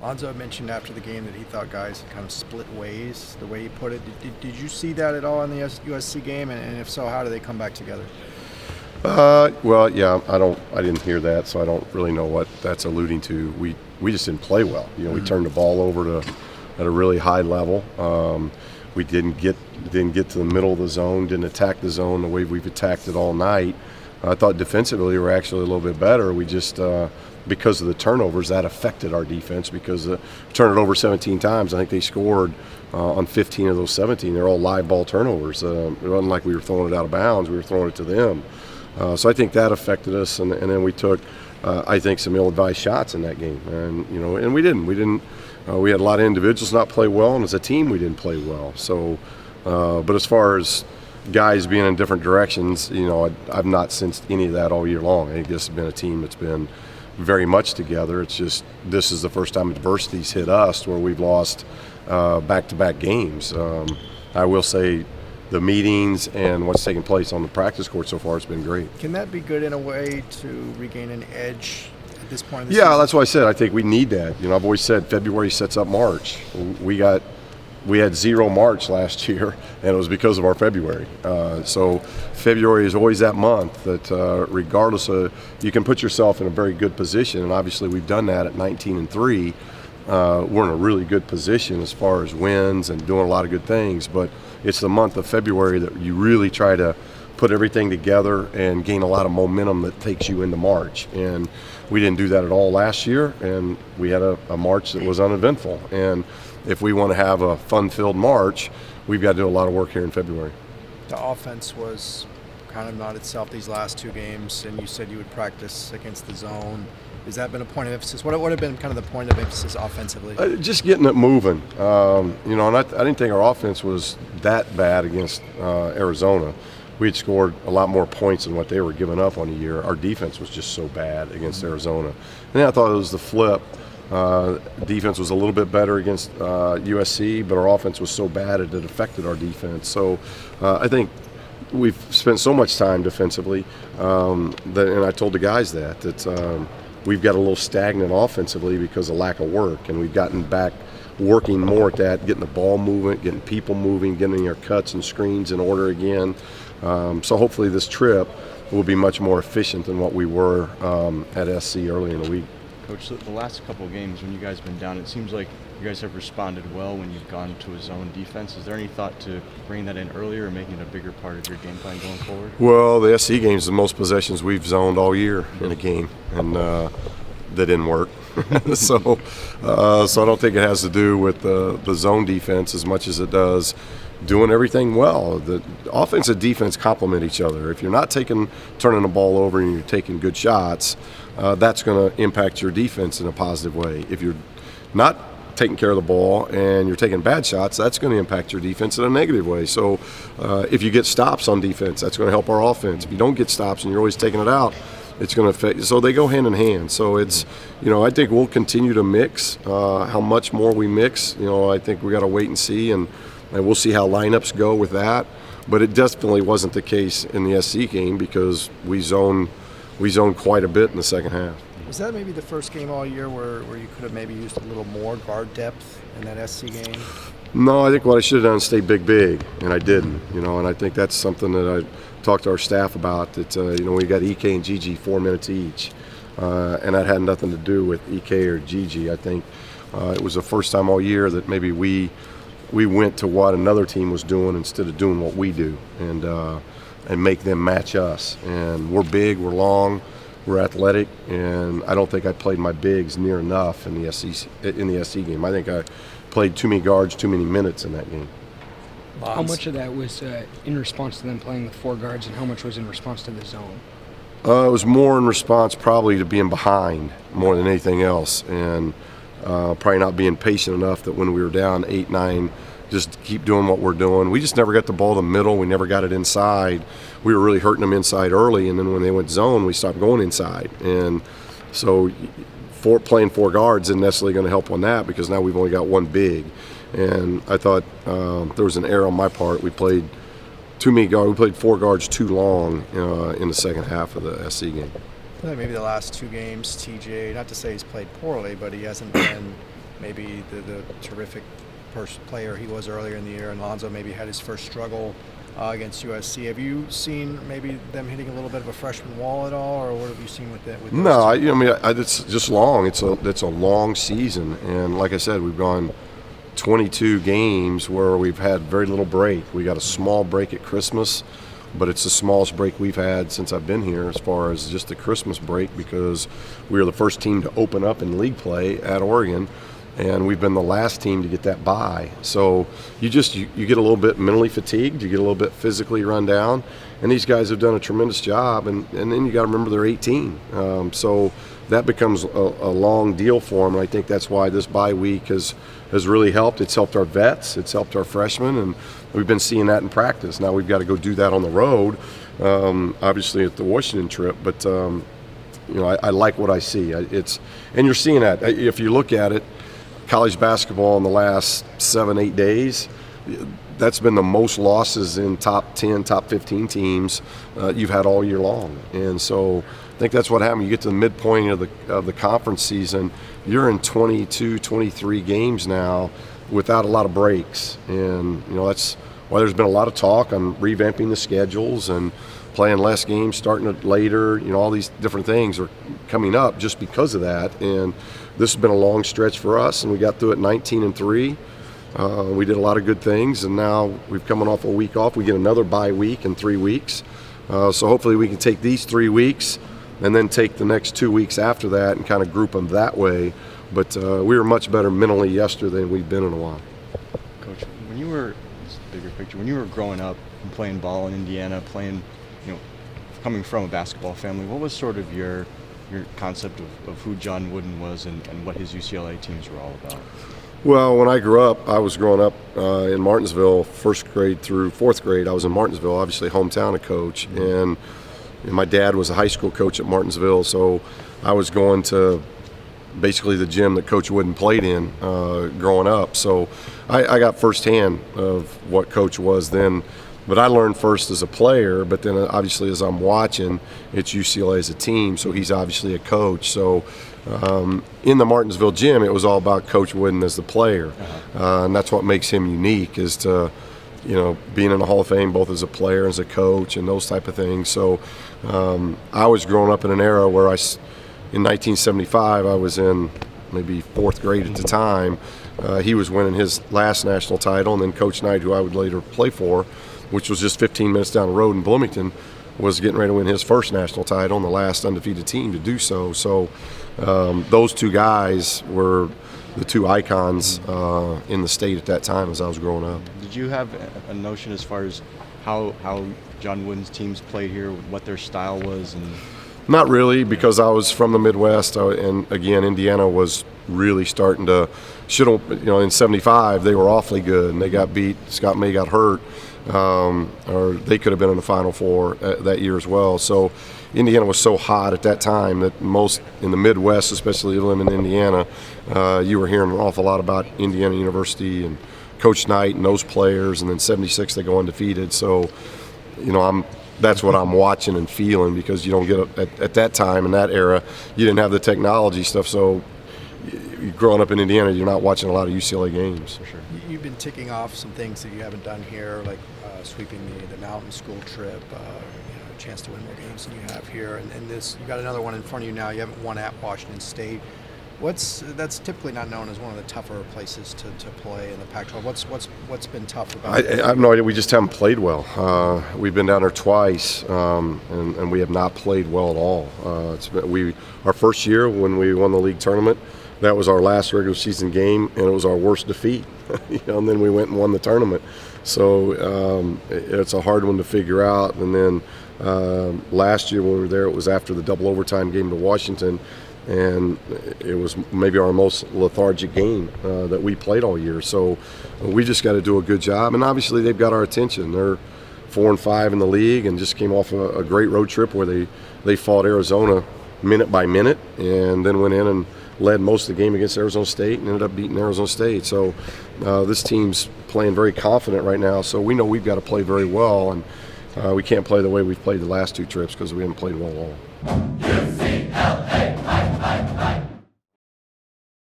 Lonzo mentioned after the game that he thought guys had kind of split ways, the way he put it. Did you see that at all in the USC game? And if so, how do they come back together? Well, yeah, I didn't hear that, so I don't really know what that's alluding to. We just didn't play well. We turned the ball over at a really high level. We didn't get to the middle of the zone, didn't attack the zone the way we've attacked it all night. I thought defensively we were actually a little bit better. We just because of the turnovers, that affected our defense because turned it over 17 times. I think they scored on 15 of those 17. They're all live ball turnovers. It wasn't like we were throwing it out of bounds. We were throwing it to them. So I think that affected us, and then we took, I think, some ill-advised shots in that game, and we didn't. We had a lot of individuals not play well, and as a team, we didn't play well. So, but as far as guys being in different directions, I've not sensed any of that all year long. I think this has been a team that's been very much together. It's just this is the first time adversity's hit us where we've lost back-to-back games. I will say, the meetings and what's taking place on the practice court so far has been great. Can that be good in a way to regain an edge at this point in the season? Yeah, that's why I said I think we need that. I've always said February sets up March. We had 0 March last year, and it was because of our February. So February is always that month that regardless of, you can put yourself in a very good position, and obviously we've done that at 19-3. We're in a really good position as far as wins and doing a lot of good things, but it's the month of February that you really try to put everything together and gain a lot of momentum that takes you into March. And we didn't do that at all last year, and we had a March that was uneventful. And if we want to have a fun-filled March, we've got to do a lot of work here in February. The offense was kind of not itself these last 2 games, and you said you would practice against the zone. Has that been a point of emphasis? What would have been kind of the point of emphasis offensively? Just getting it moving. And I didn't think our offense was that bad against Arizona. We had scored a lot more points than what they were giving up on the year. Our defense was just so bad against Arizona. And then I thought it was the flip. Defense was a little bit better against USC, but our offense was so bad it affected our defense. So I think we've spent so much time defensively, and I told the guys that we've got a little stagnant offensively because of lack of work, and we've gotten back working more at that, getting the ball moving, getting people moving, getting our cuts and screens in order again. So hopefully this trip will be much more efficient than what we were at SC early in the week. Coach, the last couple of games when you guys have been down, it seems like you guys have responded well when you've gone to a zone defense. Is there any thought to bringing that in earlier and making it a bigger part of your game plan going forward? Well, the SC game is the most possessions we've zoned all year in a game, and that didn't work. so I don't think it has to do with the zone defense as much as it does doing everything well. The offense and defense complement each other. If you're not turning the ball over and you're taking good shots, that's going to impact your defense in a positive way. If you're not taking care of the ball and you're taking bad shots, that's going to impact your defense in a negative way. So if you get stops on defense, that's going to help our offense. If you don't get stops and you're always taking it out, it's going to affect. So they go hand in hand. So it's, I think we'll continue to mix. How much more we mix, I think we got to wait and see, and we'll see how lineups go with that. But it definitely wasn't the case in the SC game because we zoned quite a bit in the second half. Was that maybe the first game all year where you could have maybe used a little more guard depth in that SC game? No, I think what I should have done is stay big, and I didn't. And I think that's something that I talked to our staff about. That we got EK and Gigi 4 minutes each, and that had nothing to do with EK or Gigi. I think it was the first time all year that maybe we went to what another team was doing instead of doing what we do, and make them match us. And we're big, we're long, we're athletic, and I don't think I played my bigs near enough in the SC game. I think I played too many guards, too many minutes in that game. How much of that was in response to them playing with 4 guards, and how much was in response to the zone? It was more in response probably to being behind more than anything else, and probably not being patient enough that when we were down 8-9, just keep doing what we're doing. We just never got the ball in the middle. We never got it inside. We were really hurting them inside early, and then when they went zone, we stopped going inside. And so playing 4 guards isn't necessarily going to help on that because now we've only got 1 big. And I thought there was an error on my part. We played too many guards. We played 4 guards too long in the second half of the SC game. I think maybe the last 2 games, TJ, not to say he's played poorly, but he hasn't been maybe the terrific player he was earlier in the year, and Lonzo maybe had his first struggle against USC. Have you seen maybe them hitting a little bit of a freshman wall at all, or what have you seen with that? No, it's just long. It's a long season, and like I said, we've gone 22 games where we've had very little break. We got a small break at Christmas, but it's the smallest break we've had since I've been here as far as just the Christmas break, because we were the first team to open up in league play at Oregon, and we've been the last team to get that bye. So you get a little bit mentally fatigued, you get a little bit physically run down, and these guys have done a tremendous job, and then you got to remember they're 18. So that becomes a long deal for them, and I think that's why this bye week has really helped. It's helped our vets, it's helped our freshmen, and we've been seeing that in practice. Now we've got to go do that on the road, obviously at the Washington trip, but I like what I see. And you're seeing that. If you look at it, college basketball in the last 7-8 days, that's been the most losses in top 10, top 15 teams you've had all year long. And so I think that's what happened. You get to the midpoint of the conference season, you're in 22, 23 games now without a lot of breaks. And that's why there's been a lot of talk on revamping the schedules and playing less games, starting it later. All these different things are coming up just because of that. And this has been a long stretch for us, and we got through it 19-3. We did a lot of good things, and now we've coming off a week off. We get another bye week in 3 weeks. So hopefully we can take these 3 weeks and then take the next 2 weeks after that and kind of group them that way. But we were much better mentally yesterday than we've been in a while. Coach, when you were, this is the bigger picture, when you were growing up and playing ball in Indiana, coming from a basketball family, what was sort of your concept of who John Wooden was and what his UCLA teams were all about? Well, when I grew up, I was growing up in Martinsville, first grade through fourth grade. I was in Martinsville, obviously hometown of Coach, and my dad was a high school coach at Martinsville, so I was going to basically the gym that Coach Wooden played in growing up. So I got firsthand of what Coach was then. But I learned first as a player, but then obviously as I'm watching, it's UCLA as a team, so he's obviously a coach. So in the Martinsville gym, it was all about Coach Wooden as the player. And that's what makes him unique, is to, being in the Hall of Fame both as a player and as a coach and those type of things. So I was growing up in an era where in 1975, I was in maybe fourth grade at the time. He was winning his last national title, and then Coach Knight, who I would later play for, which was just 15 minutes down the road in Bloomington, was getting ready to win his first national title and the last undefeated team to do so. So those two guys were the two icons in the state at that time as I was growing up. Did you have a notion as far as how John Wooden's teams played here, what their style was? And not really, because I was from the Midwest, and again, Indiana was really starting to in 75 they were awfully good, and they got beat. Scott May got hurt. Or they could have been in the Final Four that year as well. So Indiana was so hot at that time that most in the Midwest, especially living in Indiana, you were hearing an awful lot about Indiana University and Coach Knight and those players. And then 76 they go undefeated. So that's what I'm watching and feeling, because you don't get at that time in that era, you didn't have the technology stuff. So growing up in Indiana, you're not watching a lot of UCLA games. For sure. You've been ticking off some things that you haven't done here, like sweeping the mountain school trip, a chance to win more games than you have here, and this, you got another one in front of you now. You haven't won at Washington State. That's typically not known as one of the tougher places to play in the Pac-12. What's been tough about it? I have no idea. We just haven't played well. We've been down there twice, and we have not played well at all. Our first year when we won the league tournament, that was our last regular season game, and it was our worst defeat. And then we went and won the tournament. So it's a hard one to figure out. And then last year when we were there, it was after the double overtime game to Washington, and it was maybe our most lethargic game that we played all year. So we just got to do a good job. And obviously they've got our attention. They're 4-5 in the league and just came off a great road trip where they fought Arizona minute by minute, and then went in and led most of the game against Arizona State and ended up beating Arizona State. So this team's playing very confident right now, so we know we've got to play very well, and we can't play the way we've played the last two trips because we haven't played well at all.